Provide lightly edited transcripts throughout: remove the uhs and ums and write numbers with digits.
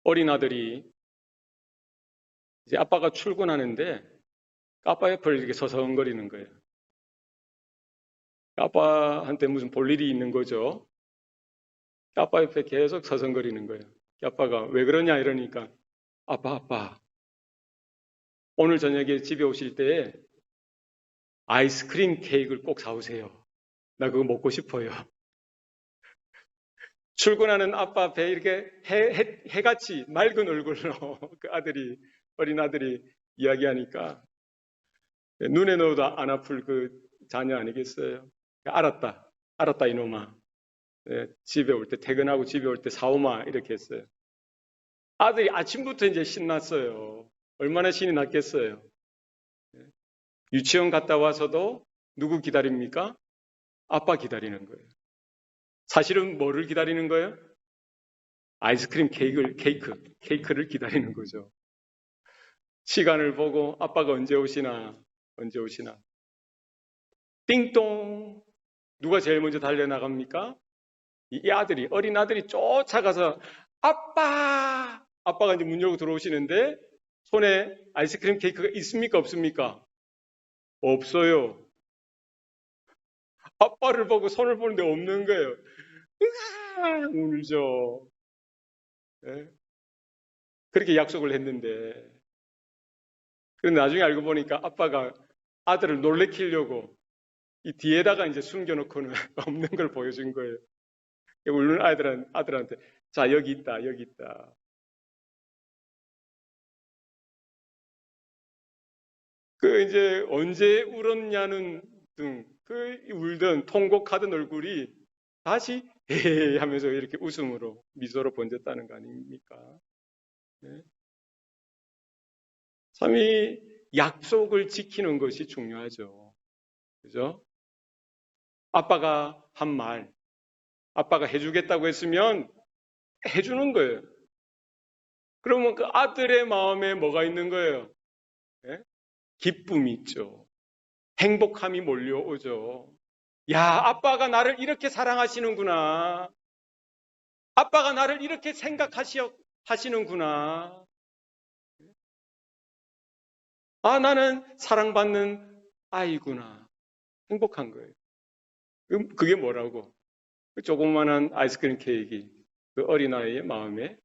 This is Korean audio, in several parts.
어린 아들이 이제 아빠가 출근하는데 아빠 옆을 이렇게 서성거리는 거예요. 아빠한테 무슨 볼 일이 있는 거죠. 아빠 옆에 계속 서성거리는 거예요. 아빠가 왜 그러냐 이러니까 아빠 오늘 저녁에 집에 오실 때 아이스크림 케이크를 꼭 사오세요. 나 그거 먹고 싶어요. 출근하는 아빠 앞에 이렇게 해같이 맑은 얼굴로 그 어린 아들이 이야기하니까 눈에 넣어도 안 아플 그 자녀 아니겠어요? 알았다 이놈아. 집에 올 때, 퇴근하고 집에 올 때 사오마 이렇게 했어요. 아들이 아침부터 이제 신났어요. 얼마나 신이 났겠어요. 유치원 갔다 와서도 누구 기다립니까? 아빠 기다리는 거예요. 사실은 뭐를 기다리는 거예요? 아이스크림 케이크를 기다리는 거죠. 시간을 보고 아빠가 언제 오시나. 띵동! 누가 제일 먼저 달려나갑니까? 이 어린 아들이 쫓아가서 아빠가 이제 문 열고 들어오시는데 손에 아이스크림 케이크가 있습니까? 없습니까? 없어요. 아빠를 보고 손을 보는데 없는 거예요. 으아! 울죠. 네? 그렇게 약속을 했는데. 그런데 나중에 알고 보니까 아빠가 아들을 놀래키려고 이 뒤에다가 이제 숨겨놓고는 없는 걸 보여준 거예요. 우는 아들한테 자, 여기 있다. 그 이제 언제 울었냐는 등 그 울던 통곡하던 얼굴이 다시 헤헤 하면서 이렇게 웃음으로 미소로 번졌다는 거 아닙니까? 네. 참 이 약속을 지키는 것이 중요하죠. 그죠? 아빠가 한 말, 아빠가 해주겠다고 했으면 해주는 거예요. 그러면 그 아들의 마음에 뭐가 있는 거예요? 네? 기쁨이 있죠. 행복함이 몰려오죠. 야, 아빠가 나를 이렇게 사랑하시는구나. 아빠가 나를 이렇게 생각하시는구나. 아, 나는 사랑받는 아이구나. 행복한 거예요. 그게 뭐라고? 그 조그만한 아이스크림 케이크, 그 어린아이의 마음에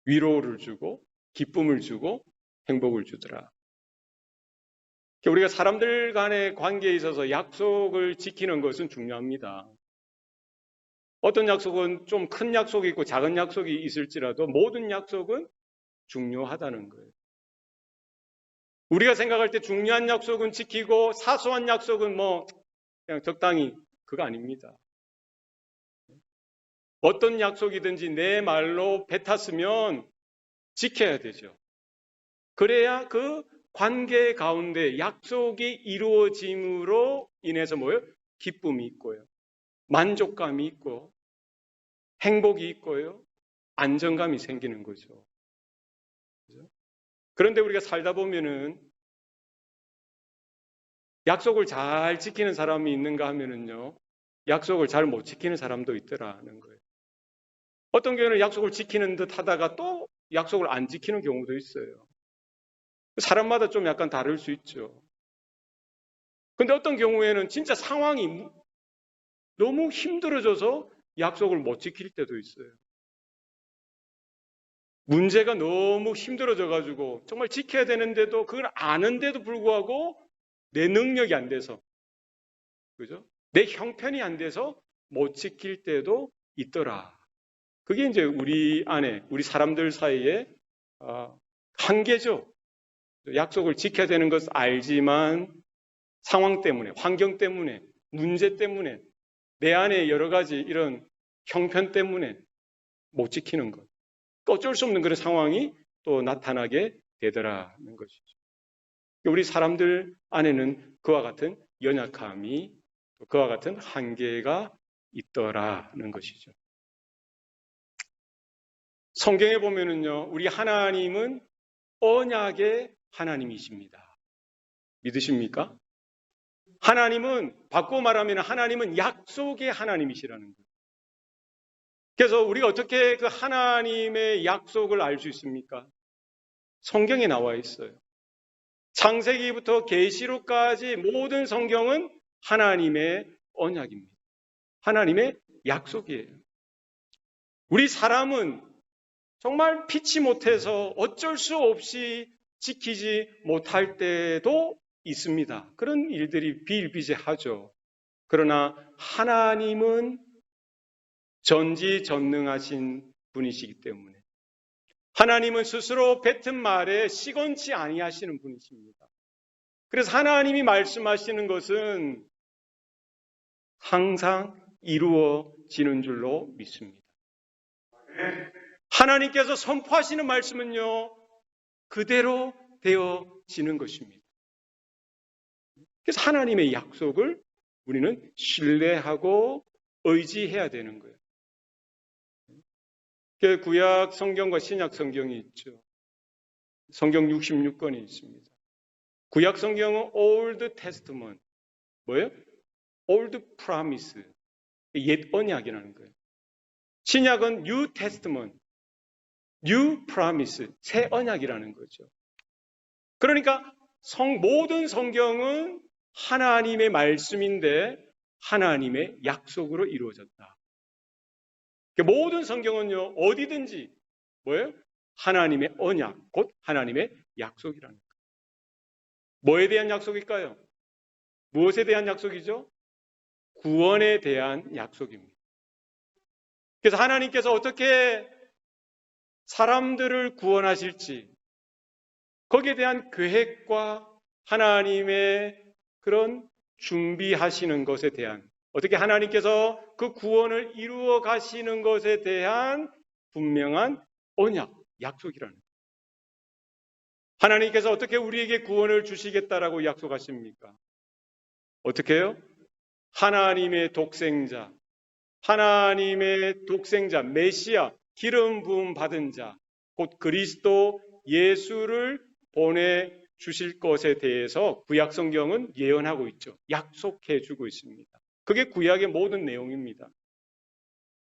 위로를 주고, 기쁨을 주고, 행복을 주더라. 우리가 사람들 간의 관계에 있어서 약속을 지키는 것은 중요합니다. 어떤 약속은 좀 큰 약속이 있고 작은 약속이 있을지라도 모든 약속은 중요하다는 거예요. 우리가 생각할 때 중요한 약속은 지키고 사소한 약속은 뭐 그냥 적당히 그거 아닙니다. 어떤 약속이든지 내 말로 뱉었으면 지켜야 되죠. 그래야 그 관계 가운데 약속이 이루어짐으로 인해서 뭐예요? 기쁨이 있고요. 만족감이 있고 행복이 있고요. 안정감이 생기는 거죠. 그런데 우리가 살다 보면은 약속을 잘 지키는 사람이 있는가 하면은요. 약속을 잘 못 지키는 사람도 있더라는 거예요. 어떤 경우는 약속을 지키는 듯 하다가 또 약속을 안 지키는 경우도 있어요. 사람마다 좀 약간 다를 수 있죠. 근데 어떤 경우에는 진짜 상황이 너무 힘들어져서 약속을 못 지킬 때도 있어요. 문제가 너무 힘들어져가지고 정말 지켜야 되는데도 그걸 아는데도 불구하고 내 능력이 안 돼서, 그죠? 내 형편이 안 돼서 못 지킬 때도 있더라. 그게 이제 우리 사람들 사이에 한계죠. 약속을 지켜야 되는 것을 알지만 상황 때문에, 환경 때문에, 문제 때문에, 내 안에 여러 가지 이런 형편 때문에 못 지키는 것. 어쩔 수 없는 그런 상황이 또 나타나게 되더라는 것이죠. 우리 사람들 안에는 그와 같은 연약함이, 그와 같은 한계가 있더라는 것이죠. 성경에 보면은요, 우리 하나님은 언약의 하나님이십니다. 믿으십니까? 하나님은, 바꾸어 말하면 하나님은 약속의 하나님이시라는 거예요. 그래서 우리가 어떻게 그 하나님의 약속을 알 수 있습니까? 성경에 나와 있어요. 창세기부터 계시록까지 모든 성경은 하나님의 언약입니다. 하나님의 약속이에요. 우리 사람은 정말 피치 못해서 어쩔 수 없이 지키지 못할 때도 있습니다. 그런 일들이 비일비재하죠. 그러나 하나님은 전지전능하신 분이시기 때문에 하나님은 스스로 뱉은 말에 시건치 아니하시는 분이십니다. 그래서 하나님이 말씀하시는 것은 항상 이루어지는 줄로 믿습니다. 하나님께서 선포하시는 말씀은요, 그대로 되어지는 것입니다. 그래서 하나님의 약속을 우리는 신뢰하고 의지해야 되는 거예요. 구약 성경과 신약 성경이 있죠. 성경 66권이 있습니다. 구약 성경은 Old Testament, 뭐예요? Old Promise, 옛 언약이라는 거예요. 신약은 New Testament, New Promise, 새 언약이라는 거죠. 그러니까 모든 성경은 하나님의 말씀인데 하나님의 약속으로 이루어졌다. 모든 성경은요, 어디든지 뭐예요? 하나님의 언약, 곧 하나님의 약속이라는 거예요. 뭐에 대한 약속일까요? 무엇에 대한 약속이죠? 구원에 대한 약속입니다. 그래서 하나님께서 어떻게 사람들을 구원하실지 거기에 대한 계획과 하나님의 그런 준비하시는 것에 대한 어떻게 하나님께서 그 구원을 이루어 가시는 것에 대한 분명한 언약, 약속이라는 거예요. 하나님께서 어떻게 우리에게 구원을 주시겠다라고 약속하십니까? 어떻게 해요? 하나님의 독생자, 메시아, 기름 부음 받은 자, 곧 그리스도 예수를 보내주실 것에 대해서 구약 성경은 예언하고 있죠. 약속해 주고 있습니다. 그게 구약의 모든 내용입니다.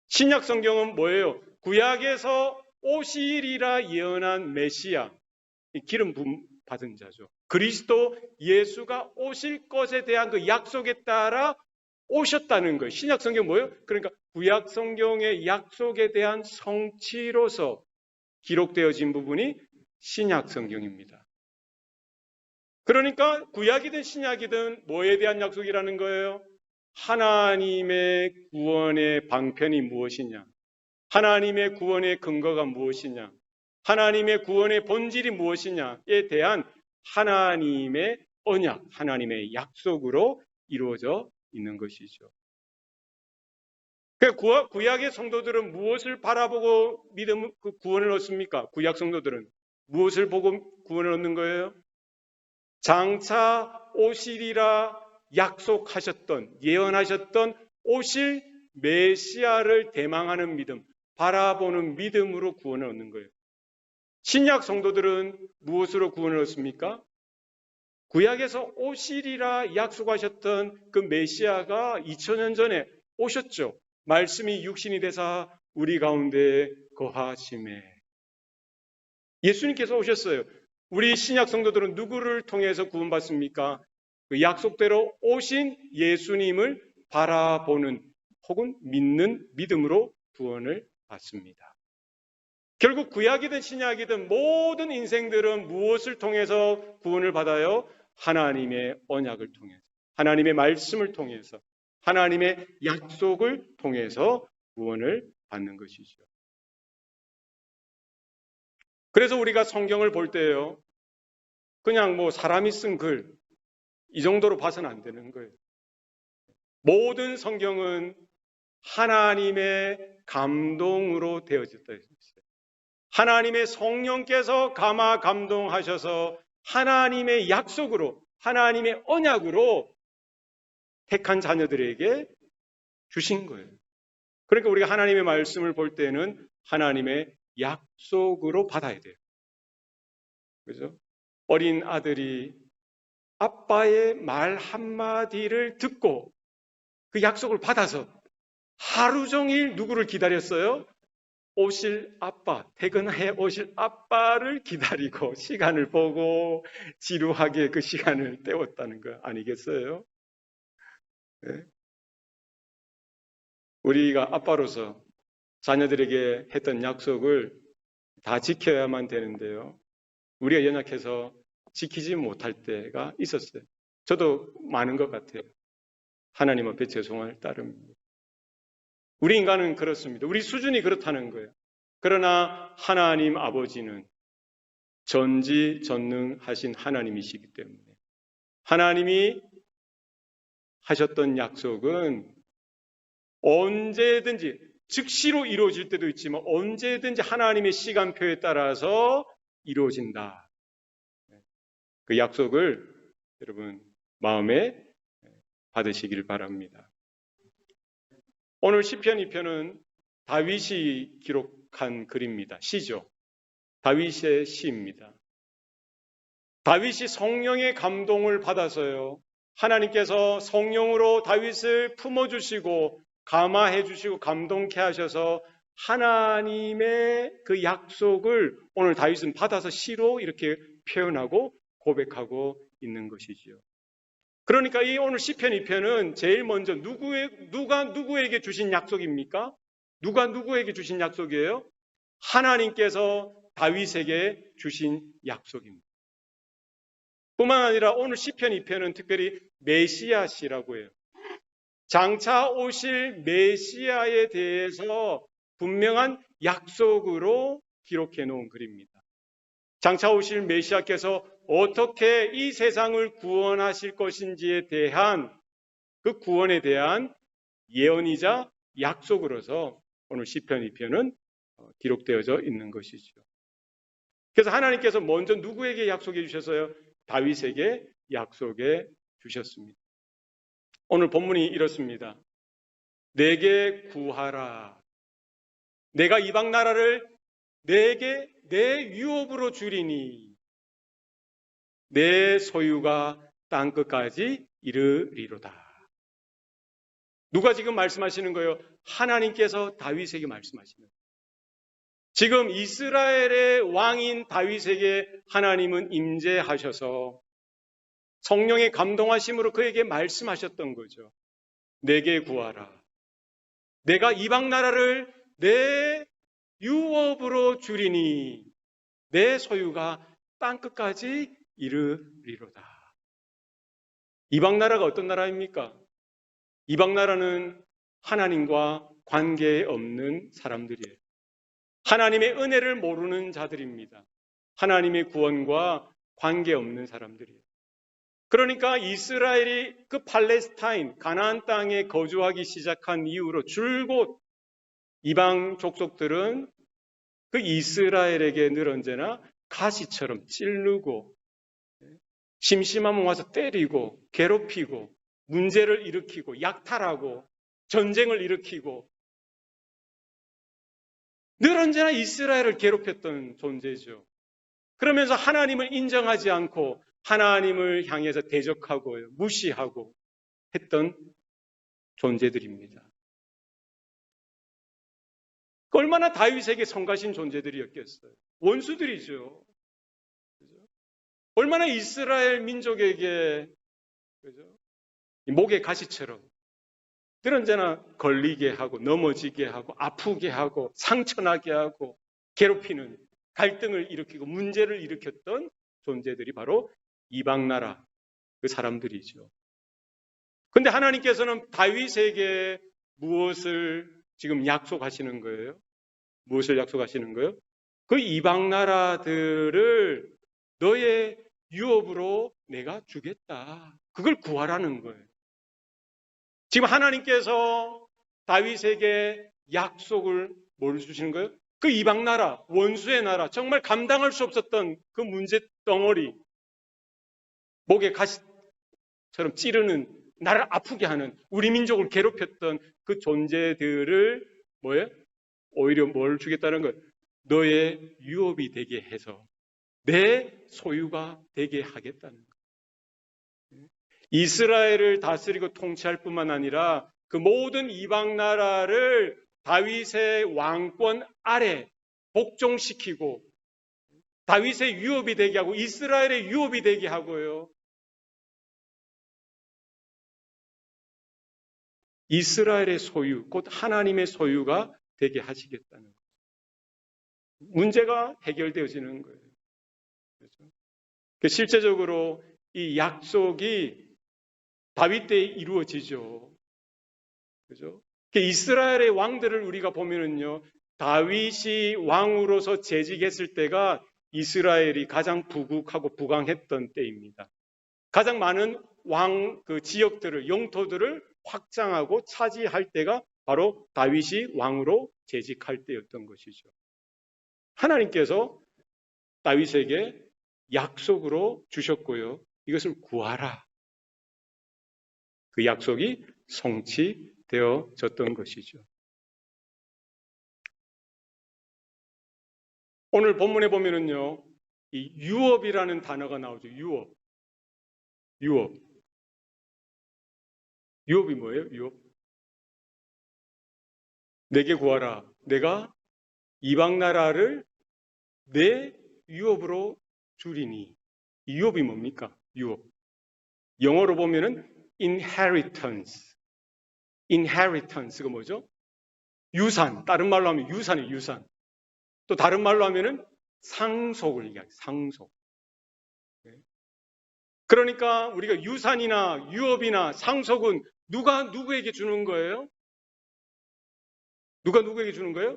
신약 성경은 뭐예요? 구약에서 오시리라 예언한 메시아, 기름 부음 받은 자죠. 그리스도 예수가 오실 것에 대한 그 약속에 따라 오셨다는 거예요. 신약 성경 뭐예요? 그러니까 구약 성경의 약속에 대한 성취로서 기록되어진 부분이 신약 성경입니다. 그러니까 구약이든 신약이든 뭐에 대한 약속이라는 거예요? 하나님의 구원의 방편이 무엇이냐? 하나님의 구원의 근거가 무엇이냐? 하나님의 구원의 본질이 무엇이냐에 대한 하나님의 언약, 하나님의 약속으로 이루어져 있는 것이죠. 구약의 성도들은 무엇을 바라보고 구원을 얻습니까? 구약 성도들은 무엇을 보고 구원을 얻는 거예요? 장차 오시리라 약속하셨던, 예언하셨던 오실 메시아를 대망하는 믿음, 바라보는 믿음으로 구원을 얻는 거예요. 신약 성도들은 무엇으로 구원을 얻습니까? 구약에서 오시리라 약속하셨던 그 메시아가 2000년 전에 오셨죠. 말씀이 육신이 되사 우리 가운데 거하심에. 예수님께서 오셨어요. 우리 신약 성도들은 누구를 통해서 구원받습니까? 그 약속대로 오신 예수님을 바라보는 혹은 믿는 믿음으로 구원을 받습니다. 결국 구약이든 신약이든 모든 인생들은 무엇을 통해서 구원을 받아요? 하나님의 언약을 통해서, 하나님의 말씀을 통해서, 하나님의 약속을 통해서 구원을 받는 것이죠. 그래서 우리가 성경을 볼 때요, 그냥 뭐 사람이 쓴 글, 이 정도로 봐서는 안 되는 거예요. 모든 성경은 하나님의 감동으로 되어졌다 했어요. 하나님의 성령께서 감화 감동하셔서 하나님의 약속으로, 하나님의 언약으로 택한 자녀들에게 주신 거예요. 그러니까 우리가 하나님의 말씀을 볼 때는 하나님의 약속으로 받아야 돼요. 그죠? 어린 아들이 아빠의 말 한마디를 듣고 그 약속을 받아서 하루 종일 누구를 기다렸어요? 오실 아빠, 퇴근해 오실 아빠를 기다리고 시간을 보고 지루하게 그 시간을 때웠다는 거 아니겠어요? 네? 우리가 아빠로서 자녀들에게 했던 약속을 다 지켜야만 되는데요. 우리가 연약해서 지키지 못할 때가 있었어요. 저도 많은 것 같아요. 하나님 앞에 죄송할 따름입니다. 우리 인간은 그렇습니다. 우리 수준이 그렇다는 거예요. 그러나 하나님 아버지는 전지전능하신 하나님이시기 때문에 하나님이 하셨던 약속은 언제든지 즉시로 이루어질 때도 있지만 언제든지 하나님의 시간표에 따라서 이루어진다. 그 약속을 여러분 마음에 받으시길 바랍니다. 오늘 시편 2편은 다윗이 기록한 글입니다. 시죠. 다윗의 시입니다. 다윗이 성령의 감동을 받아서요. 하나님께서 성령으로 다윗을 품어주시고 감화해주시고 감동케 하셔서 하나님의 그 약속을 오늘 다윗은 받아서 시로 이렇게 표현하고 고백하고 있는 것이지요. 그러니까 이 오늘 시편 2편은 제일 먼저 누가 누구에게 주신 약속입니까? 누가 누구에게 주신 약속이에요? 하나님께서 다윗에게 주신 약속입니다. 뿐만 아니라 오늘 시편 2편은 특별히 메시아시라고 해요. 장차 오실 메시아에 대해서 분명한 약속으로 기록해 놓은 글입니다. 장차 오실 메시아께서 어떻게 이 세상을 구원하실 것인지에 대한 그 구원에 대한 예언이자 약속으로서 오늘 시편 2편은 기록되어져 있는 것이죠. 그래서 하나님께서 먼저 누구에게 약속해 주셔서요? 다윗에게 약속해 주셨습니다. 오늘 본문이 이렇습니다. 내게 구하라. 내가 이방 나라를 내게 내 유업으로 주리니 내 소유가 땅끝까지 이르리로다. 누가 지금 말씀하시는 거예요? 하나님께서 다윗에게 말씀하시는 거예요. 지금 이스라엘의 왕인 다윗에게 하나님은 임재하셔서 성령의 감동하심으로 그에게 말씀하셨던 거죠. 내게 구하라. 내가 이방 나라를 내 유업으로 주리니 내 소유가 땅끝까지 이르리로다. 이방 나라가 어떤 나라입니까? 이방 나라는 하나님과 관계 없는 사람들이에요. 하나님의 은혜를 모르는 자들입니다. 하나님의 구원과 관계 없는 사람들이에요. 그러니까 이스라엘이 그 팔레스타인, 가나안 땅에 거주하기 시작한 이후로 줄곧 이방 족속들은 그 이스라엘에게 늘 언제나 가시처럼 찌르고 심심하면 와서 때리고 괴롭히고 문제를 일으키고 약탈하고 전쟁을 일으키고 늘 언제나 이스라엘을 괴롭혔던 존재죠. 그러면서 하나님을 인정하지 않고 하나님을 향해서 대적하고 무시하고 했던 존재들입니다. 얼마나 다윗에게 성가신 존재들이었겠어요. 원수들이죠. 얼마나 이스라엘 민족에게 목의 가시처럼 늘 언제나 걸리게 하고 넘어지게 하고 아프게 하고 상처나게 하고 괴롭히는 갈등을 일으키고 문제를 일으켰던 존재들이 바로 이방 나라 그 사람들이죠. 그런데 하나님께서는 다윗에게 무엇을 지금 약속하시는 거예요? 무엇을 약속하시는 거예요? 그 이방 나라들을 너의 유업으로 내가 주겠다. 그걸 구하라는 거예요. 지금 하나님께서 다윗에게 약속을 뭘 주시는 거예요? 그 이방 나라, 원수의 나라, 정말 감당할 수 없었던 그 문제 덩어리, 목에 가시처럼 찌르는, 나를 아프게 하는, 우리 민족을 괴롭혔던 그 존재들을 뭐예요? 오히려 뭘 주겠다는 거예요? 너의 유업이 되게 해서 내 소유가 되게 하겠다는 거예요. 이스라엘을 다스리고 통치할 뿐만 아니라 그 모든 이방 나라를 다윗의 왕권 아래 복종시키고 다윗의 유업이 되게 하고 이스라엘의 유업이 되게 하고요. 이스라엘의 소유, 곧 하나님의 소유가 되게 하시겠다는 거예요. 문제가 해결되어지는 거예요. 그렇죠? 실제적으로 이 약속이 다윗 때에 이루어지죠. 그죠? 이스라엘의 왕들을 우리가 보면은요, 다윗이 왕으로서 재직했을 때가 이스라엘이 가장 부국하고 부강했던 때입니다. 가장 많은 그 지역들을, 영토들을 확장하고 차지할 때가 바로 다윗이 왕으로 재직할 때였던 것이죠. 하나님께서 다윗에게 약속으로 주셨고요. 이것을 구하라. 그 약속이 성취되어졌던 것이죠. 오늘 본문에 보면은요, 이 유업이라는 단어가 나오죠. 유업. 유업이 뭐예요? 유업. 내게 구하라. 내가 이방 나라를 내 유업으로 주리니. 이 유업이 뭡니까? 유업. 영어로 보면은 inheritance. inheritance가 뭐죠? 유산. 다른 말로 하면 유산이에요. 유산. 또 다른 말로 하면은 상속을 얘기해요. 상속. 그러니까 우리가 유산이나 유업이나 상속은 누가 누구에게 주는 거예요? 누가 누구에게 주는 거예요?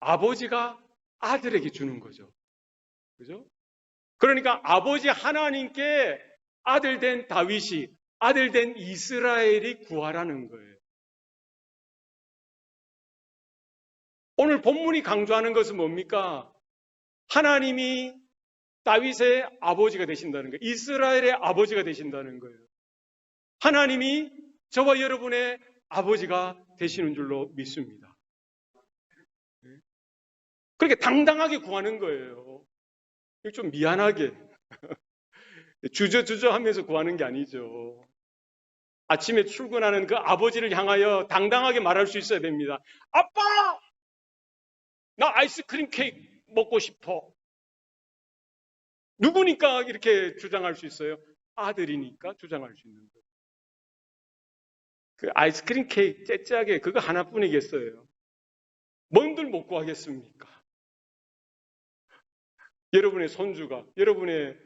아버지가 아들에게 주는 거죠. 그죠? 그러니까 아버지 하나님께 아들 된 다윗이, 아들 된 이스라엘이 구하라는 거예요. 오늘 본문이 강조하는 것은 뭡니까? 하나님이 다윗의 아버지가 되신다는 거예요. 이스라엘의 아버지가 되신다는 거예요. 하나님이 저와 여러분의 아버지가 되시는 줄로 믿습니다. 그렇게 당당하게 구하는 거예요. 좀 미안하게 주저주저 하면서 구하는 게 아니죠. 아침에 출근하는 그 아버지를 향하여 당당하게 말할 수 있어야 됩니다. 아빠! 나 아이스크림 케이크 먹고 싶어. 누구니까 이렇게 주장할 수 있어요? 아들이니까 주장할 수 있는 거예요. 그 아이스크림 케이크 째째하게 그거 하나뿐이겠어요. 뭔들 못 구하겠습니까? 여러분의 손주가, 여러분의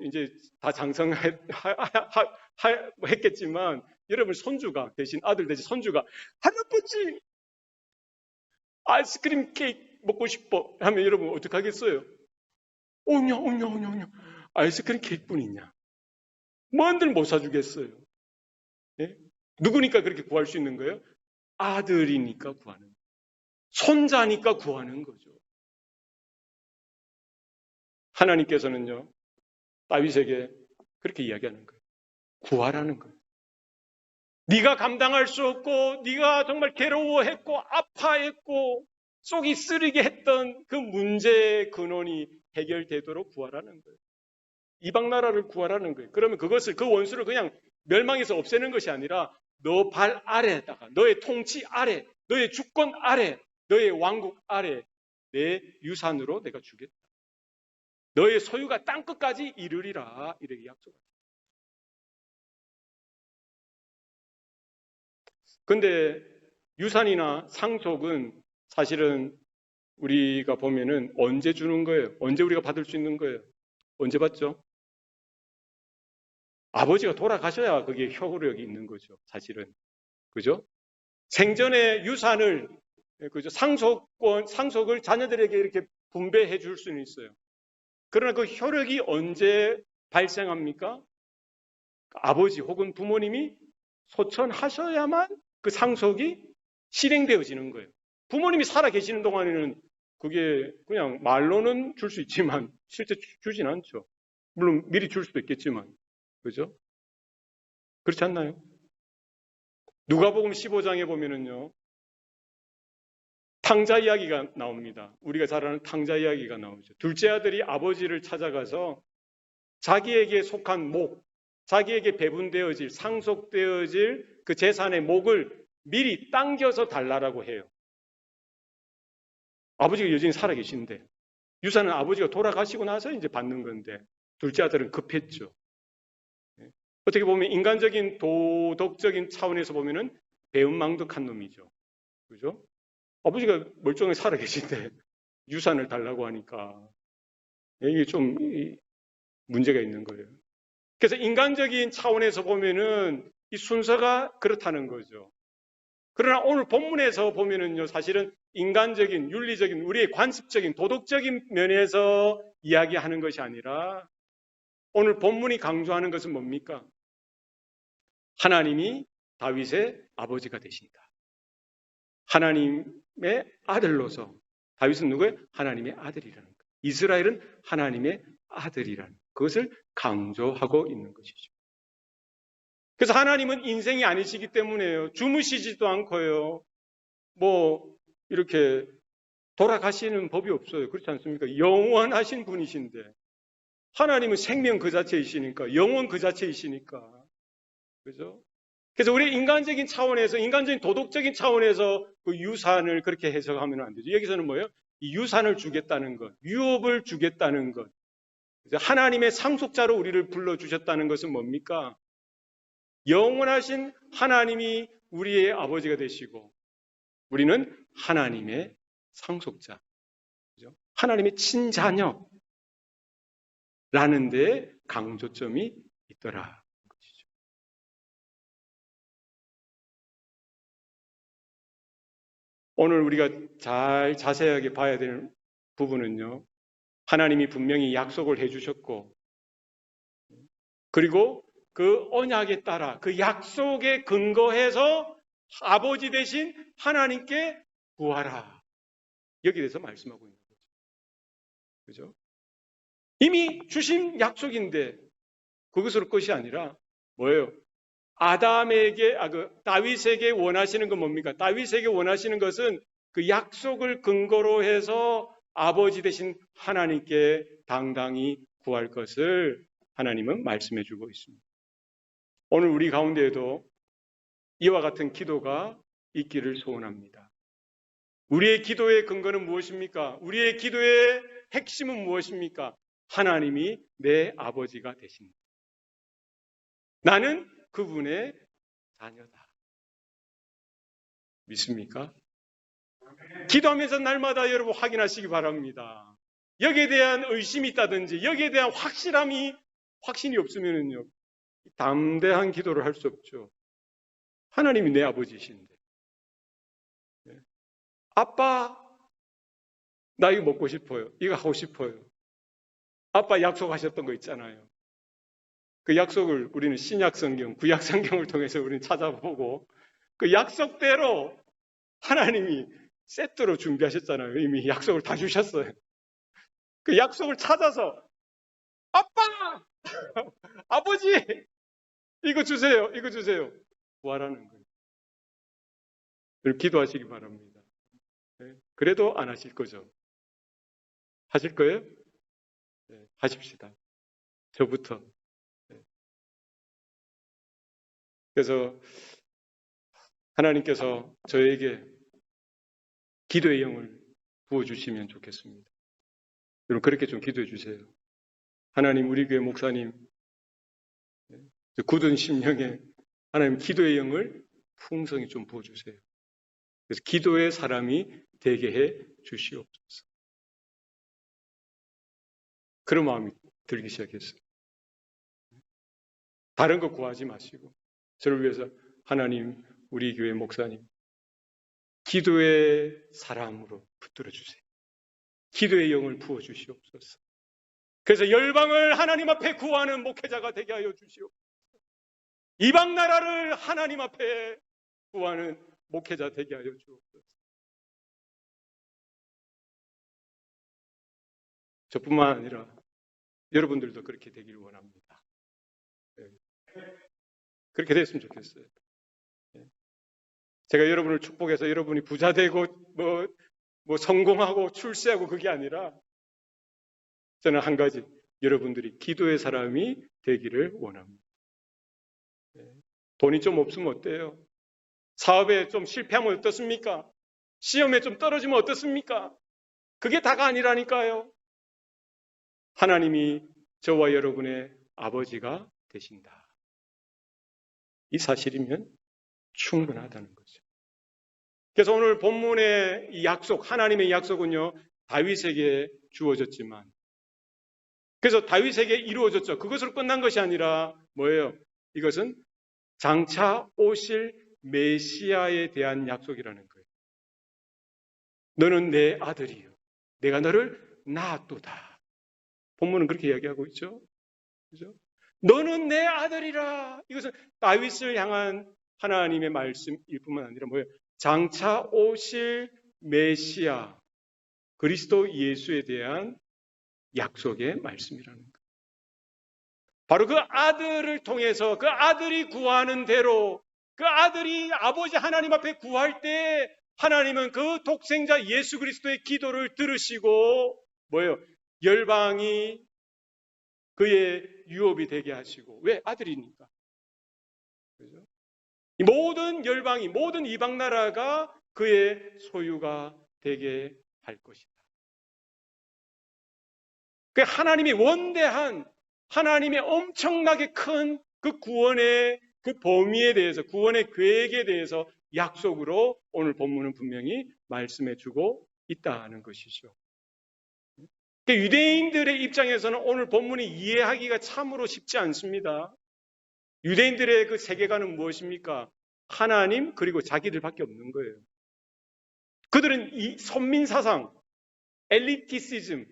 이제 다 장성했겠지만 여러분 손주가 대신 아들 대신 손주가 할아버지 아이스크림 케이크 먹고 싶어 하면 여러분 어떻게 하겠어요? 오냐 아이스크림 케이크뿐이냐? 뭔들 못 사주겠어요. 예? 누구니까 그렇게 구할 수 있는 거예요? 아들이니까 구하는 거예요. 손자니까 구하는 거죠. 하나님께서는요, 다윗에게 그렇게 이야기하는 거예요. 구하라는 거예요. 네가 감당할 수 없고 네가 정말 괴로워했고 아파했고 속이 쓰리게 했던 그 문제의 근원이 해결되도록 구하라는 거예요. 이방 나라를 구하라는 거예요. 그러면 그 원수를 그냥 멸망해서 없애는 것이 아니라 너 발 아래에다가 너의 통치 아래, 너의 주권 아래, 너의 왕국 아래 내 유산으로 내가 주겠다. 너의 소유가 땅끝까지 이르리라. 이렇게 약속합니다. 근데 유산이나 상속은 사실은 우리가 보면은 언제 주는 거예요? 언제 우리가 받을 수 있는 거예요? 언제 받죠? 아버지가 돌아가셔야 그게 효력이 있는 거죠. 사실은. 그죠? 생전에 유산을, 그죠? 상속을 자녀들에게 이렇게 분배해 줄 수는 있어요. 그러나 그 효력이 언제 발생합니까? 아버지 혹은 부모님이 소천하셔야만 그 상속이 실행되어지는 거예요. 부모님이 살아 계시는 동안에는 그게 그냥 말로는 줄 수 있지만 실제 주진 않죠. 물론 미리 줄 수도 있겠지만. 그죠? 그렇지 않나요? 누가복음 15장에 보면은요. 탕자 이야기가 나옵니다. 우리가 잘 아는 탕자 이야기가 나오죠. 둘째 아들이 아버지를 찾아가서 자기에게 속한 목, 자기에게 배분되어질, 상속되어질 그 재산의 목을 미리 당겨서 달라고 해요. 아버지가 여전히 살아계신데 유산은 아버지가 돌아가시고 나서 이제 받는 건데 둘째 아들은 급했죠. 어떻게 보면 인간적인 도덕적인 차원에서 보면은 배은망덕한 놈이죠. 그죠? 아버지가 멀쩡히 살아계신데 유산을 달라고 하니까 이게 좀 문제가 있는 거예요. 그래서 인간적인 차원에서 보면은 이 순서가 그렇다는 거죠. 그러나 오늘 본문에서 보면은요, 사실은 인간적인, 윤리적인, 우리의 관습적인, 도덕적인 면에서 이야기하는 것이 아니라 오늘 본문이 강조하는 것은 뭡니까? 하나님이 다윗의 아버지가 되신다. 하나님의 아들로서 다윗은 누구예요? 하나님의 아들이라는 것. 이스라엘은 하나님의 아들이라는 그것을 강조하고 있는 것이죠. 그래서 하나님은 인생이 아니시기 때문에요. 주무시지도 않고요. 뭐 이렇게 돌아가시는 법이 없어요. 그렇지 않습니까? 영원하신 분이신데 하나님은 생명 그 자체이시니까 영원 그 자체이시니까 그죠? 그래서 우리 인간적인 차원에서 인간적인 도덕적인 차원에서 그 유산을 그렇게 해석하면 안 되죠. 여기서는 뭐예요? 이 유산을 주겠다는 것, 유업을 주겠다는 것. 하나님의 상속자로 우리를 불러주셨다는 것은 뭡니까? 영원하신 하나님이 우리의 아버지가 되시고 우리는 하나님의 상속자, 그죠? 하나님의 친자녀라는 데 강조점이 있더라. 것이죠. 오늘 우리가 잘 자세하게 봐야 되는 부분은요. 하나님이 분명히 약속을 해주셨고 그리고 그 언약에 따라 그 약속에 근거해서 아버지 되신 하나님께 구하라. 여기에 대해서 말씀하고 있는 거죠. 그죠? 이미 주신 약속인데 그것으로 끝이 아니라 뭐예요? 다윗에게 원하시는 건 뭡니까? 다윗에게 원하시는 것은 그 약속을 근거로 해서 아버지 되신 하나님께 당당히 구할 것을 하나님은 말씀해 주고 있습니다. 오늘 우리 가운데에도 이와 같은 기도가 있기를 소원합니다. 우리의 기도의 근거는 무엇입니까? 우리의 기도의 핵심은 무엇입니까? 하나님이 내 아버지가 되십니다. 나는 그분의 자녀다. 믿습니까? 기도하면서 날마다 여러분 확인하시기 바랍니다. 여기에 대한 의심이 있다든지 여기에 대한 확신이 없으면요 담대한 기도를 할 수 없죠. 하나님이 내 아버지이신데 아빠 나 이거 먹고 싶어요. 이거 하고 싶어요. 아빠 약속하셨던 거 있잖아요. 그 약속을 우리는 신약성경, 구약성경을 통해서 우리는 찾아보고 그 약속대로 하나님이 세트로 준비하셨잖아요. 이미 약속을 다 주셨어요. 그 약속을 찾아서 아빠! 아버지! 이거 주세요. 이거 주세요. 구하라는 거예요. 기도하시기 바랍니다. 그래도 안 하실 거죠. 하실 거예요? 네, 하십시다. 저부터. 네. 그래서 하나님께서 저에게 기도의 영을 부어주시면 좋겠습니다. 여러분 그렇게 좀 기도해 주세요. 하나님 우리 교회 목사님 굳은 심령에 하나님 기도의 영을 풍성히 좀 부어주세요. 그래서 기도의 사람이 되게 해 주시옵소서. 그런 마음이 들기 시작했어요. 다른 거 구하지 마시고 저를 위해서 하나님 우리 교회 목사님 기도의 사람으로 붙들어 주세요. 기도의 영을 부어 주시옵소서. 그래서 열방을 하나님 앞에 구하는 목회자가 되게 하여 주시옵소서. 이방 나라를 하나님 앞에 구하는 목회자 되게 하여 주옵소서. 저뿐만 아니라 여러분들도 그렇게 되기를 원합니다. 그렇게 됐으면 좋겠어요. 제가 여러분을 축복해서 여러분이 부자 되고 뭐 성공하고 출세하고 그게 아니라 저는 한 가지 여러분들이 기도의 사람이 되기를 원합니다. 돈이 좀 없으면 어때요? 사업에 좀 실패하면 어떻습니까? 시험에 좀 떨어지면 어떻습니까? 그게 다가 아니라니까요. 하나님이 저와 여러분의 아버지가 되신다. 이 사실이면 충분하다는 거죠. 그래서 오늘 본문의 이 약속, 하나님의 약속은요, 다윗에게 주어졌지만, 그래서 다윗에게 이루어졌죠. 그것으로 끝난 것이 아니라 뭐예요? 이것은 장차 오실 메시아에 대한 약속이라는 거예요. 너는 내 아들이요. 내가 너를 낳았도다. 본문은 그렇게 이야기하고 있죠. 그죠? 너는 내 아들이라. 이것은 다윗을 향한 하나님의 말씀일 뿐만 아니라 뭐예요? 장차 오실 메시아, 그리스도 예수에 대한 약속의 말씀이라는 거예요. 바로 그 아들을 통해서 그 아들이 구하는 대로 그 아들이 아버지 하나님 앞에 구할 때 하나님은 그 독생자 예수 그리스도의 기도를 들으시고 뭐예요? 열방이 그의 유업이 되게 하시고, 왜? 아들이니까. 그죠? 모든 열방이, 모든 이방 나라가 그의 소유가 되게 할 것이다. 그 하나님이 원대한, 하나님의 엄청나게 큰 그 구원의 그 범위에 대해서, 구원의 계획에 대해서 약속으로 오늘 본문은 분명히 말씀해 주고 있다는 것이죠. 유대인들의 입장에서는 오늘 본문이 이해하기가 참으로 쉽지 않습니다. 유대인들의 그 세계관은 무엇입니까? 하나님 그리고 자기들밖에 없는 거예요. 그들은 이 선민사상, 엘리티시즘,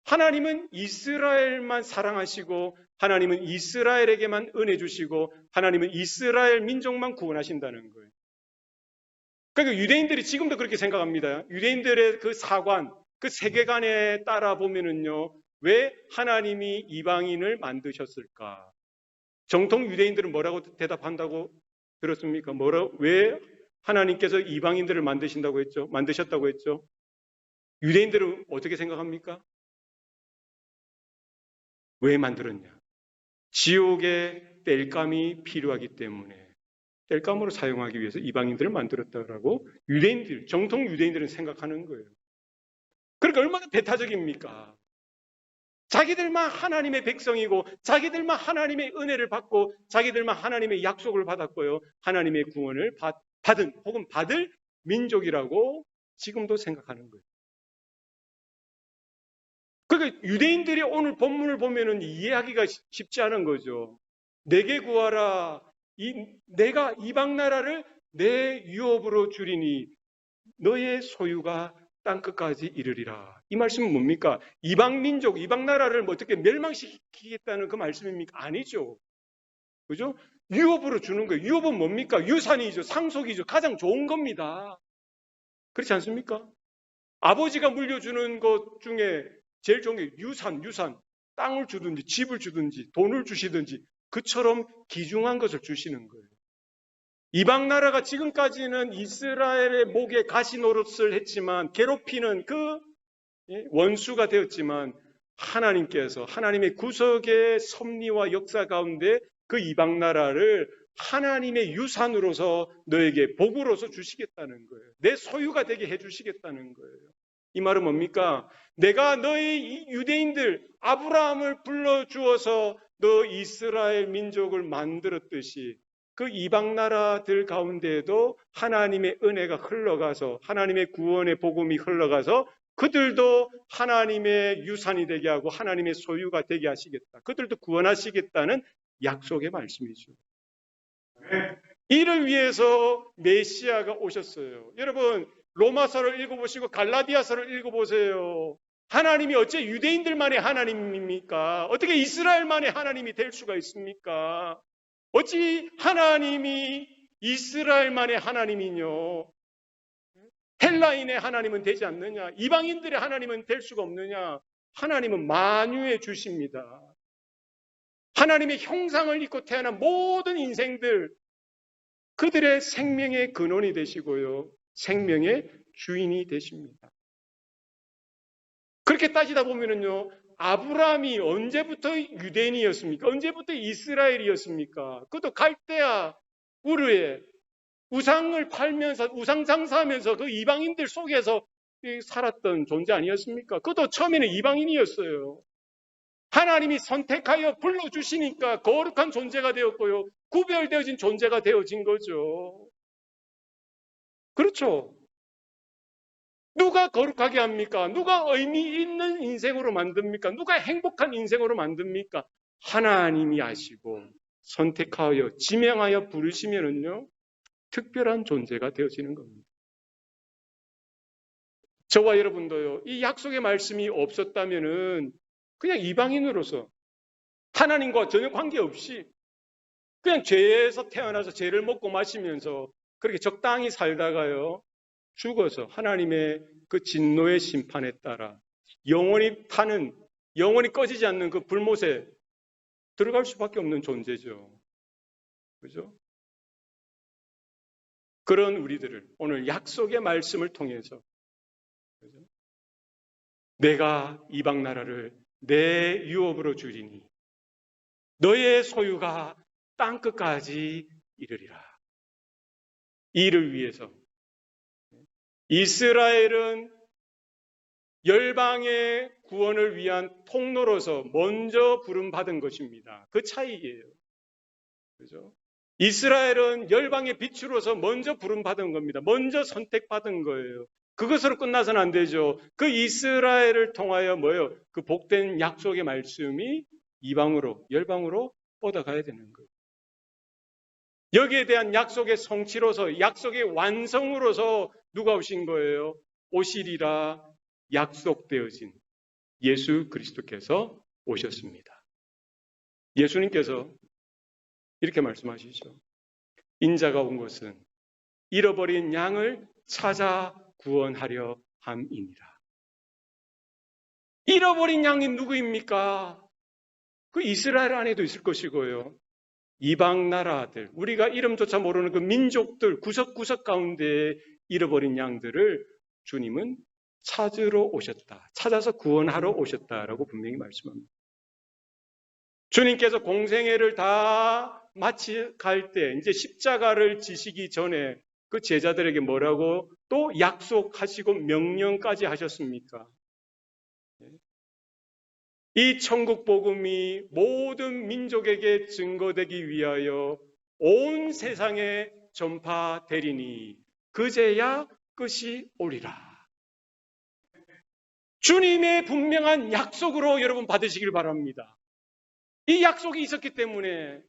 하나님은 이스라엘만 사랑하시고 하나님은 이스라엘에게만 은혜 주시고 하나님은 이스라엘 민족만 구원하신다는 거예요. 그러니까 유대인들이 지금도 그렇게 생각합니다. 유대인들의 그 사관, 그 세계관에 따라 보면은요, 왜 하나님이 이방인을 만드셨을까? 정통 유대인들은 뭐라고 대답한다고 들었습니까? 왜 하나님께서 이방인들을 만드셨다고 했죠? 유대인들은 어떻게 생각합니까? 왜 만들었냐? 지옥의 땔감이 필요하기 때문에 땔감으로 사용하기 위해서 이방인들을 만들었다라고 유대인들, 정통 유대인들은 생각하는 거예요. 그러니까 얼마나 배타적입니까? 자기들만 하나님의 백성이고 자기들만 하나님의 은혜를 받고 자기들만 하나님의 약속을 받았고요. 하나님의 구원을 받은 혹은 받을 민족이라고 지금도 생각하는 거예요. 그러니까 유대인들이 오늘 본문을 보면은 이해하기가 쉽지 않은 거죠. 내게 구하라. 내가 이방 나라를 내 유업으로 주리니 너의 소유가 땅끝까지 이르리라. 이 말씀은 뭡니까? 이방 민족, 이방 나라를 어떻게 멸망시키겠다는 그 말씀입니까? 아니죠. 그죠? 유업으로 주는 거예요. 유업은 뭡니까? 유산이죠. 상속이죠. 가장 좋은 겁니다. 그렇지 않습니까? 아버지가 물려주는 것 중에 제일 좋은 게 유산. 땅을 주든지 집을 주든지 돈을 주시든지 그처럼 귀중한 것을 주시는 거예요. 이방 나라가 지금까지는 이스라엘의 목에 가시 노릇을 했지만 괴롭히는 그 원수가 되었지만 하나님께서 하나님의 구속의 섭리와 역사 가운데 그 이방 나라를 하나님의 유산으로서 너에게 복으로서 주시겠다는 거예요. 내 소유가 되게 해주시겠다는 거예요. 이 말은 뭡니까? 내가 너희 유대인들 아브라함을 불러주어서 너 이스라엘 민족을 만들었듯이 그 이방 나라들 가운데에도 하나님의 은혜가 흘러가서 하나님의 구원의 복음이 흘러가서 그들도 하나님의 유산이 되게 하고 하나님의 소유가 되게 하시겠다. 그들도 구원하시겠다는 약속의 말씀이죠. 이를 위해서 메시아가 오셨어요. 여러분 로마서를 읽어보시고 갈라디아서를 읽어보세요. 하나님이 어째 유대인들만의 하나님입니까? 어떻게 이스라엘만의 하나님이 될 수가 있습니까? 어찌 하나님이 이스라엘만의 하나님이뇨? 헬라인의 하나님은 되지 않느냐? 이방인들의 하나님은 될 수가 없느냐? 하나님은 만유의 주십니다. 하나님의 형상을 입고 태어난 모든 인생들, 그들의 생명의 근원이 되시고요. 생명의 주인이 되십니다. 그렇게 따지다 보면은요, 아브라함이 언제부터 유대인이었습니까? 언제부터 이스라엘이었습니까? 그것도 갈대아 우르에 우상을 팔면서 우상 장사하면서 그 이방인들 속에서 살았던 존재 아니었습니까? 그것도 처음에는 이방인이었어요. 하나님이 선택하여 불러주시니까 거룩한 존재가 되었고요. 구별되어진 존재가 되어진 거죠. 그렇죠. 누가 거룩하게 합니까? 누가 의미 있는 인생으로 만듭니까? 누가 행복한 인생으로 만듭니까? 하나님이 아시고 선택하여 지명하여 부르시면은요, 특별한 존재가 되어지는 겁니다. 저와 여러분도요, 이 약속의 말씀이 없었다면은 그냥 이방인으로서 하나님과 전혀 관계없이 그냥 죄에서 태어나서 죄를 먹고 마시면서 그렇게 적당히 살다가요, 죽어서 하나님의 그 진노의 심판에 따라 영원히 타는, 영원히 꺼지지 않는 그 불못에 들어갈 수밖에 없는 존재죠. 그죠? 그런 우리들을 오늘 약속의 말씀을 통해서, 그죠? 내가 이방 나라를 내 유업으로 주리니 너의 소유가 땅끝까지 이르리라. 이를 위해서 이스라엘은 열방의 구원을 위한 통로로서 먼저 부름받은 것입니다. 그 차이예요. 그죠? 이스라엘은 열방의 빛으로서 먼저 부름받은 겁니다. 먼저 선택받은 거예요. 그것으로 끝나서는 안 되죠. 그 이스라엘을 통하여 뭐예요? 그 복된 약속의 말씀이 이방으로, 열방으로 뻗어가야 되는 거예요. 여기에 대한 약속의 성취로서, 약속의 완성으로서 누가 오신 거예요? 오시리라 약속되어진 예수 그리스도께서 오셨습니다. 예수님께서 이렇게 말씀하시죠. 인자가 온 것은 잃어버린 양을 찾아 구원하려 함이니라. 잃어버린 양이 누구입니까? 그 이스라엘 안에도 있을 것이고요. 이방 나라들, 우리가 이름조차 모르는 그 민족들 구석구석 가운데 잃어버린 양들을 주님은 찾으러 오셨다. 찾아서 구원하러 오셨다라고 분명히 말씀합니다. 주님께서 공생애를 다 마치 갈 때 이제 십자가를 지시기 전에 그 제자들에게 뭐라고 또 약속하시고 명령까지 하셨습니까? 이 천국 복음이 모든 민족에게 증거되기 위하여 온 세상에 전파되리니 그제야 끝이 오리라. 주님의 분명한 약속으로 여러분 받으시길 바랍니다. 이 약속이 있었기 때문에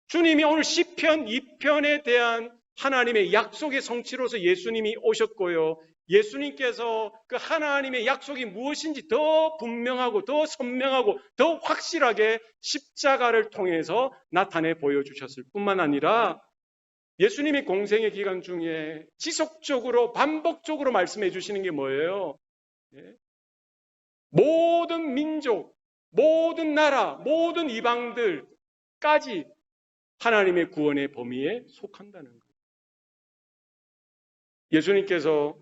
주님이 오늘 시편 2편에 대한 하나님의 약속의 성취로서 예수님이 오셨고요. 예수님께서 그 하나님의 약속이 무엇인지 더 분명하고 더 선명하고 더 확실하게 십자가를 통해서 나타내 보여주셨을 뿐만 아니라 예수님이 공생의 기간 중에 지속적으로 반복적으로 말씀해 주시는 게 뭐예요? 모든 민족, 모든 나라, 모든 이방들까지 하나님의 구원의 범위에 속한다는 거예요. 예수님께서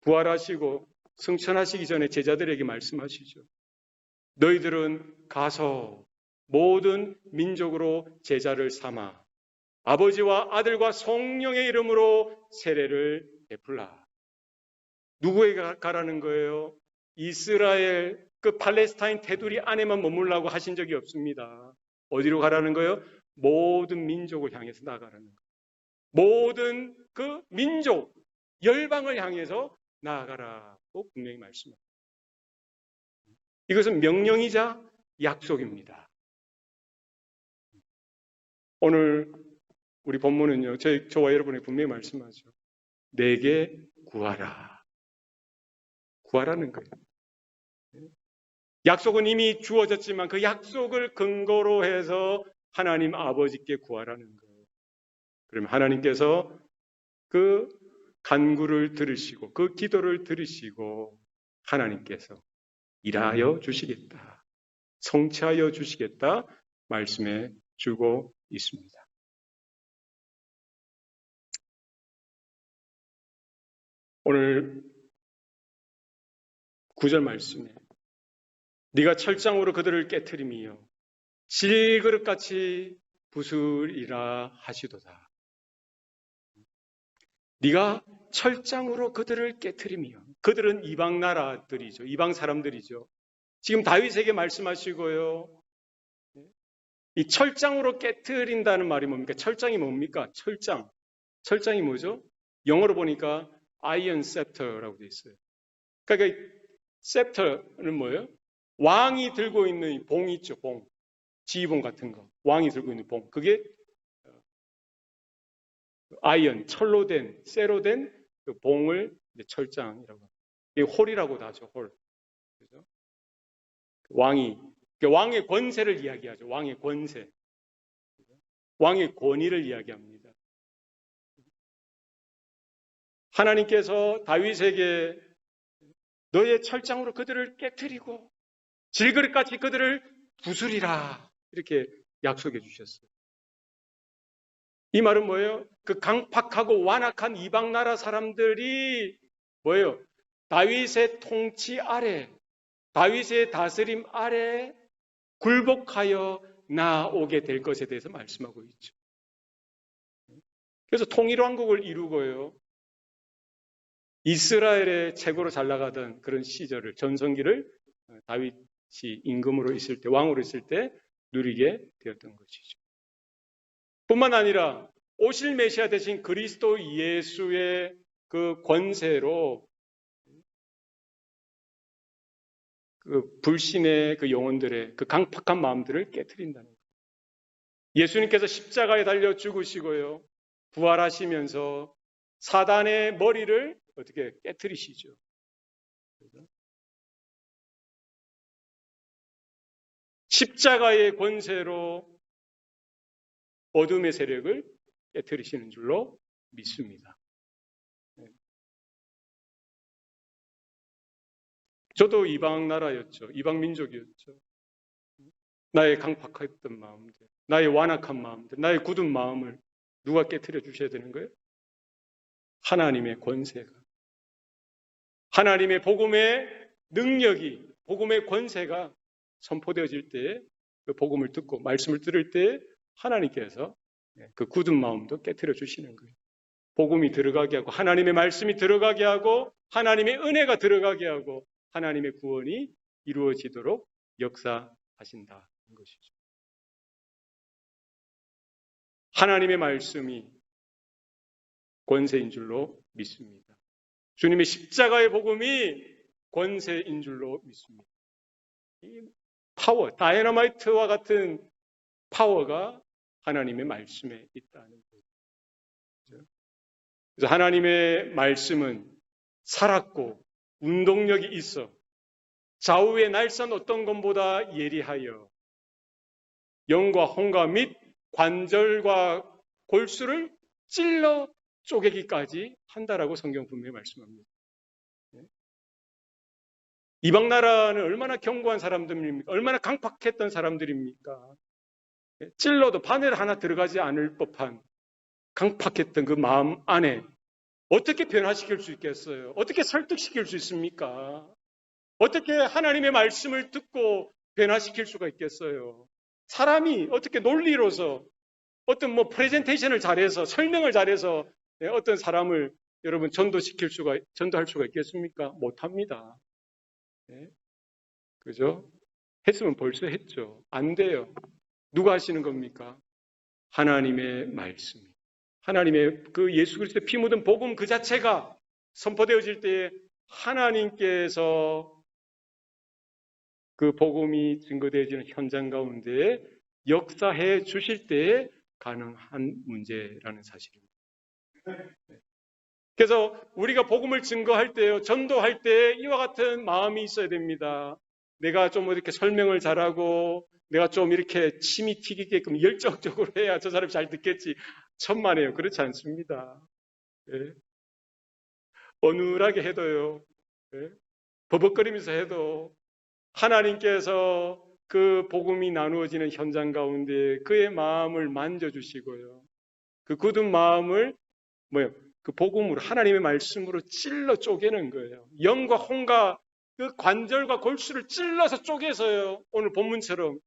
부활하시고 승천하시기 전에 제자들에게 말씀하시죠. 너희들은 가서 모든 민족으로 제자를 삼아 아버지와 아들과 성령의 이름으로 세례를 베풀라. 누구에게 가라는 거예요? 이스라엘 그 팔레스타인 테두리 안에만 머물라고 하신 적이 없습니다. 어디로 가라는 거예요? 모든 민족을 향해서 나아가라는 거예요. 모든 그 민족, 열방을 향해서 나아가라고 분명히 말씀합니다. 이것은 명령이자 약속입니다. 오늘 우리 본문은요, 저와 여러분이 분명히 말씀하죠. 내게 구하라. 구하라는 거예요. 약속은 이미 주어졌지만 그 약속을 근거로 해서 하나님 아버지께 구하라는 거예요. 그러면 하나님께서 그 간구를 들으시고 그 기도를 들으시고 하나님께서 일하여 주시겠다. 성취하여 주시겠다. 말씀해 주고 있습니다. 오늘 9절 말씀에 네가 철장으로 그들을 깨트리며 질그릇같이 부수리라 하시도다. 네가 철장으로 그들을 깨트리며. 그들은 이방 나라들이죠. 이방 사람들이죠. 지금 다윗에게 말씀하시고요. 이 철장으로 깨트린다는 말이 뭡니까? 철장이 뭡니까? 철장. 철장이 뭐죠? 영어로 보니까 iron scepter라고 되어 있어요. 그러니까 이 scepter는 뭐예요? 왕이 들고 있는 봉 있죠, 봉. 지휘봉 같은 거. 왕이 들고 있는 봉. 그게 아이언, 철로 된, 쇠로 된 그 봉을 철장이라고 합니다. 이게 홀이라고도 하죠, 홀. 그죠? 왕의 권세를 이야기하죠. 왕의 권세. 왕의 권위를 이야기합니다. 하나님께서 다윗에게 너의 철장으로 그들을 깨트리고 질그릇같이 그들을 부수리라. 이렇게 약속해 주셨어요. 이 말은 뭐예요? 그 강팍하고 완악한 이방 나라 사람들이 뭐예요? 다윗의 통치 아래, 다윗의 다스림 아래 굴복하여 나오게 될 것에 대해서 말씀하고 있죠. 그래서 통일왕국을 이루고요. 이스라엘의 최고로 잘 나가던 그런 시절을, 전성기를 다윗이 임금으로 있을 때, 왕으로 있을 때 누리게 되었던 것이죠. 뿐만 아니라 오실 메시아 대신 그리스도 예수의 그 권세로 그 불신의 그 영혼들의 그 강팍한 마음들을 깨트린다는 거예요. 예수님께서 십자가에 달려 죽으시고요. 부활하시면서 사단의 머리를 어떻게 깨트리시죠. 십자가의 권세로 어둠의 세력을 깨트리시는 줄로 믿습니다. 저도 이방 나라였죠. 이방 민족이었죠. 나의 강팍했던 마음들, 나의 완악한 마음들, 나의 굳은 마음을 누가 깨트려 주셔야 되는 거예요? 하나님의 권세가. 하나님의 복음의 능력이, 복음의 권세가 선포되어질 때, 그 복음을 듣고 말씀을 들을 때 하나님께서 그 굳은 마음도 깨트려 주시는 거예요. 복음이 들어가게 하고 하나님의 말씀이 들어가게 하고 하나님의 은혜가 들어가게 하고 하나님의 구원이 이루어지도록 역사하신다는 것이죠. 하나님의 말씀이 권세인 줄로 믿습니다. 주님의 십자가의 복음이 권세인 줄로 믿습니다. 이 파워, 다이너마이트와 같은 파워가 하나님의 말씀에 있다는 거죠. 그래서 하나님의 말씀은 살았고 운동력이 있어 좌우의 날선 어떤 것보다 예리하여 영과 혼과 및 관절과 골수를 찔러 쪼개기까지 한다라고 성경 분명히 말씀합니다. 이방 나라는 얼마나 견고한 사람들입니까? 얼마나 강팍했던 사람들입니까? 찔러도 바늘 하나 들어가지 않을 법한 강팍했던 그 마음 안에 어떻게 변화시킬 수 있겠어요? 어떻게 설득시킬 수 있습니까? 어떻게 하나님의 말씀을 듣고 변화시킬 수가 있겠어요? 사람이 어떻게 논리로서 어떤 프레젠테이션을 잘해서 설명을 잘해서 어떤 사람을 여러분 전도할 수가 있겠습니까? 못합니다. 네. 그죠? 했으면 벌써 했죠. 안 돼요. 누가 하시는 겁니까? 하나님의 말씀. 하나님의 그 예수 그리스도의 피 묻은 복음 그 자체가 선포되어질 때에 하나님께서 그 복음이 증거되어지는 현장 가운데 역사해 주실 때에 가능한 문제라는 사실입니다. 그래서 우리가 복음을 증거할 때요, 전도할 때 이와 같은 마음이 있어야 됩니다. 내가 좀 이렇게 설명을 잘하고 내가 좀 이렇게 침이 튀기게끔 열정적으로 해야 저 사람이 잘 듣겠지. 천만에요. 그렇지 않습니다. 예. 어눌하게 해도요. 예. 버벅거리면서 해도 하나님께서 그 복음이 나누어지는 현장 가운데 그의 마음을 만져주시고요. 그 굳은 마음을 그 복음으로 하나님의 말씀으로 찔러 쪼개는 거예요. 영과 혼과 그 관절과 골수를 찔러서 쪼개서요. 오늘 본문처럼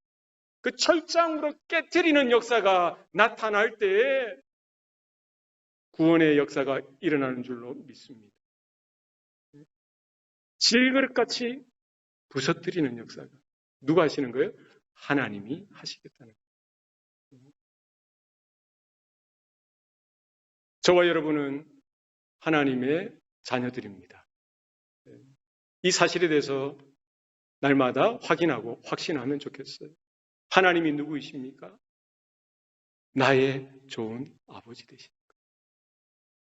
그 철장으로 깨트리는 역사가 나타날 때에 구원의 역사가 일어나는 줄로 믿습니다. 질그릇같이 부서뜨리는 역사가 누가 하시는 거예요? 하나님이 하시겠다는 거예요. 저와 여러분은 하나님의 자녀들입니다. 이 사실에 대해서 날마다 확인하고 확신하면 좋겠어요. 하나님이 누구이십니까? 나의 좋은 아버지 되십니까?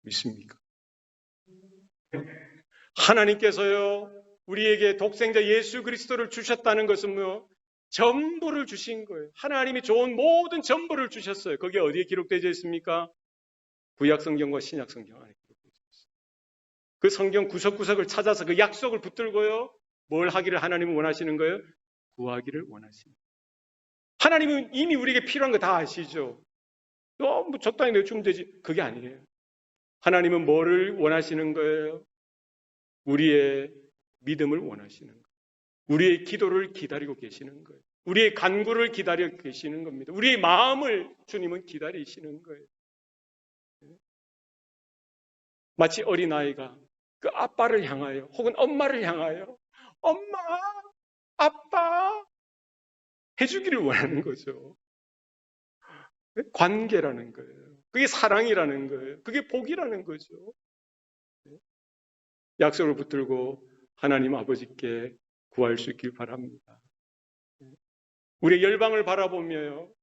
믿습니까? 하나님께서요, 우리에게 독생자 예수 그리스도를 주셨다는 것은 전부를 주신 거예요. 하나님이 좋은 모든 전부를 주셨어요. 거기에 어디에 기록되어 있습니까? 구약 성경과 신약 성경 안에 기록되어 있어요. 그 성경 구석구석을 찾아서 그 약속을 붙들고요, 뭘 하기를 하나님은 원하시는 거예요? 구하기를 원하시는 거예요. 하나님은 이미 우리에게 필요한 거 다 아시죠? 너무 적당히 내주면 되지. 그게 아니에요. 하나님은 뭐를 원하시는 거예요? 우리의 믿음을 원하시는 거예요. 우리의 기도를 기다리고 계시는 거예요. 우리의 간구를 기다리고 계시는 겁니다. 우리의 마음을 주님은 기다리시는 거예요. 마치 어린아이가 그 아빠를 향하여 혹은 엄마를 향하여 엄마, 아빠 해주기를 원하는 거죠. 관계라는 거예요. 그게 사랑이라는 거예요. 그게 복이라는 거죠. 약속을 붙들고 하나님 아버지께 구할 수 있길 바랍니다. 우리의 열방을 바라보며요,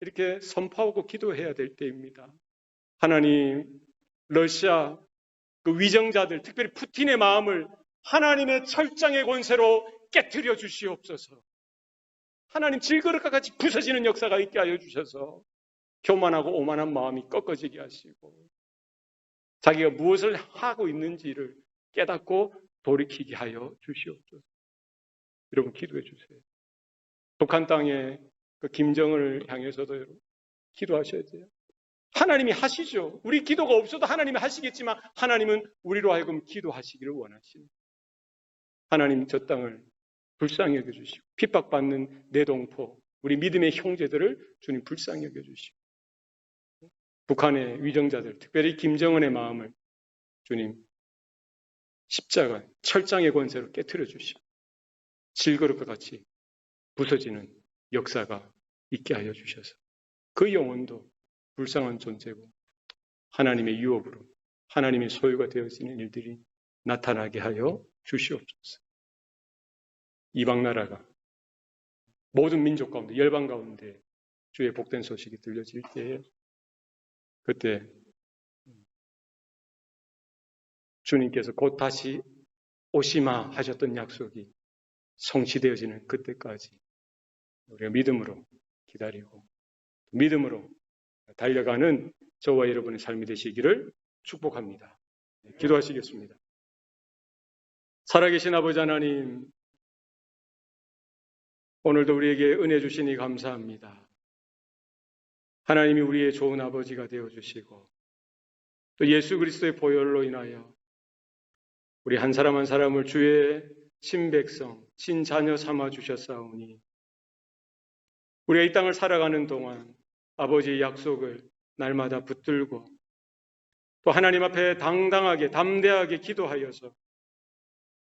이렇게 선포하고 기도해야 될 때입니다. 하나님, 러시아 그 위정자들, 특별히 푸틴의 마음을 하나님의 철장의 권세로 깨트려 주시옵소서. 하나님, 질그릇과 같이 부서지는 역사가 있게 하여 주셔서 교만하고 오만한 마음이 꺾어지게 하시고 자기가 무엇을 하고 있는지를 깨닫고 돌이키게 하여 주시옵소서. 여러분, 기도해 주세요. 북한 땅에 그 김정은을 향해서도 여러분 기도하셔야 돼요. 하나님이 하시죠. 우리 기도가 없어도 하나님이 하시겠지만 하나님은 우리로 하여금 기도하시기를 원하시는, 하나님 저 땅을 불쌍히 여겨주시고 핍박받는 내동포 우리 믿음의 형제들을 주님 불쌍히 여겨주시고 북한의 위정자들, 특별히 김정은의 마음을 주님 십자가 철장의 권세로 깨트려 주시고 질그릇과 같이 부서지는 역사가 있게 하여 주셔서 그 영혼도 불쌍한 존재고 하나님의 유업으로 하나님의 소유가 되어지는 일들이 나타나게 하여 주시옵소서. 이방 나라가 모든 민족 가운데, 열방 가운데 주의 복된 소식이 들려질 때에 그때 주님께서 곧 다시 오시마 하셨던 약속이 성취되어지는 그때까지 우리가 믿음으로 기다리고 믿음으로 달려가는 저와 여러분의 삶이 되시기를 축복합니다. 기도하시겠습니다. 살아계신 아버지 하나님, 오늘도 우리에게 은혜 주시니 감사합니다. 하나님이 우리의 좋은 아버지가 되어주시고 또 예수 그리스도의 보혈로 인하여 우리 한 사람 한 사람을 주의 친백성, 친자녀 삼아 주셨사오니 우리가 이 땅을 살아가는 동안 아버지의 약속을 날마다 붙들고 또 하나님 앞에 당당하게 담대하게 기도하여서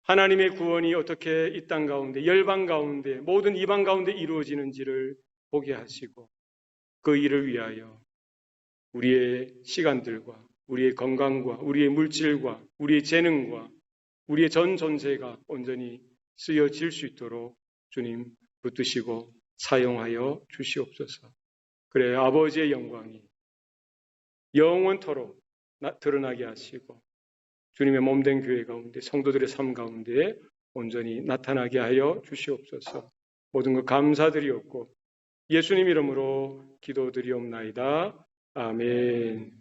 하나님의 구원이 어떻게 이 땅 가운데, 열방 가운데, 모든 이방 가운데 이루어지는지를 보게 하시고 그 일을 위하여 우리의 시간들과 우리의 건강과 우리의 물질과 우리의 재능과 우리의 전 존재가 온전히 쓰여질 수 있도록 주님 붙드시고 사용하여 주시옵소서. 그래 아버지의 영광이 영원토록 드러나게 하시고 주님의 몸된 교회 가운데 성도들의 삶 가운데 온전히 나타나게 하여 주시옵소서. 모든 것 감사드리옵고 예수님 이름으로 기도드리옵나이다. 아멘.